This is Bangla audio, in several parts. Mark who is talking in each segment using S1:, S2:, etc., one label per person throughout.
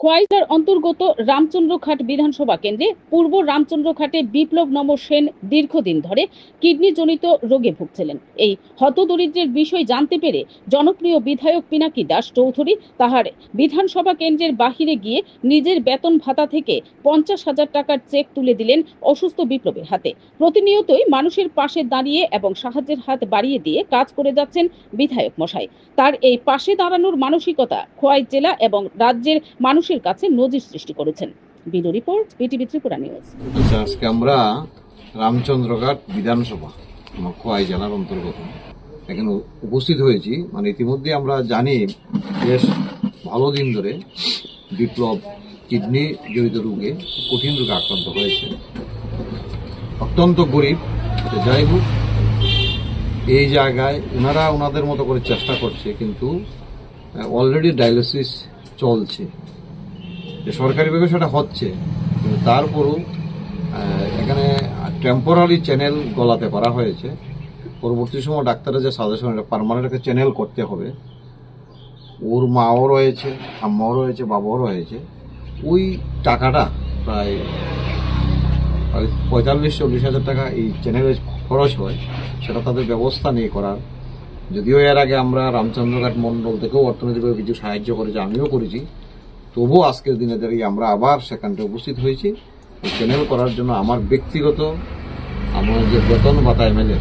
S1: খোয়াইজার অন্তর্গত রামচন্দ্রঘাট বিধানসভা কেন্দ্রে পূর্ব রামচন্দ্রঘাটে বিপ্লব নম সেন দীর্ঘদিন ধরে কিডনিজনিত রোগে ভুগছিলেন। এই হতদরিদ্রের বিষয় জানতে পেরে জনপ্রিয় বিধায়ক পিনাকি দাস চৌধুরী তাহার বিধানসভা কেন্দ্রের বাহিরে গিয়ে নিজের বেতন ভাতা থেকে 50,000 টাকার চেক তুলে দিলেন অসুস্থ বিপ্লবের হাতে। প্রতিনিয়তই মানুষের পাশে দাঁড়িয়ে এবং সাহায্যের হাত বাড়িয়ে দিয়ে কাজ করে যাচ্ছেন বিধায়ক মশাই। তার এই পাশে দাঁড়ানোর মানসিকতা খোয়াই জেলা এবং রাজ্যের মানুষের কাছে নজির সৃষ্টি করেছেন। Bureau report, BTV Tripura news.
S2: আজকে আমরা রামচন্দ্রঘাট বিধানসভা খোয়াই জেলার অন্তর্গত এখানে উপস্থিত হয়েছি। ইতিমধ্যে আমরা জানি বেশ ভালো দিন ধরে বিপ্লব কিডনি জড়িত রোগে, কঠিন রোগে আক্রান্ত হয়েছে, অত্যন্ত গরিব। যাই হোক, এই জায়গায় ওনারা ওনাদের মতো করে চেষ্টা করছে, কিন্তু অলরেডি ডায়ালিসিস চলছে, সরকারিভাবে সেটা হচ্ছে, কিন্তু তারপরও এখানে টেম্পোরারি চ্যানেল গলাতে পারা হয়েছে। পরবর্তী সময় ডাক্তারের যে সাজেশন, এটা পার্মানেন্ট একটা চ্যানেল করতে হবে। ওর মাও রয়েছে, আম্মাও রয়েছে, বাবাও রয়েছে। ওই টাকাটা প্রায় 45-40 হাজার টাকা এই চ্যানেলে খরচ হয়, সেটা তাদের ব্যবস্থা নিয়ে করার। যদিও এর আগে আমরা রামচন্দ্রঘাট মন্ডল থেকেও অর্থনৈতিকভাবে কিছু সাহায্য করেছি, আমিও করেছি, তবুও আজকের দিনে দাঁড়িয়ে আমরা আবার সেখানটা উপস্থিত হয়েছি। এই চ্যানেল করার জন্য আমার ব্যক্তিগত, আমার যে বেতন ভাতা এমএলএ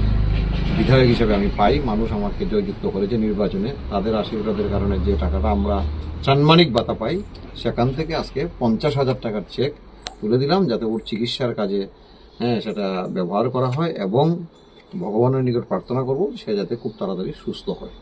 S2: বিধায়ক হিসেবে আমি পাই, মানুষ আমাকে জয়যুক্ত করেছে নির্বাচনে, তাদের আশীর্বাদের কারণে যে টাকাটা আমরা সাম্মানিক ভাতা পাই, সেখান থেকে আজকে 50,000 টাকার চেক তুলে দিলাম, যাতে ওর চিকিৎসার কাজে সেটা ব্যবহার করা হয়, এবং ভগবানের নিকট প্রার্থনা করব সে যাতে খুব তাড়াতাড়ি সুস্থ হয়।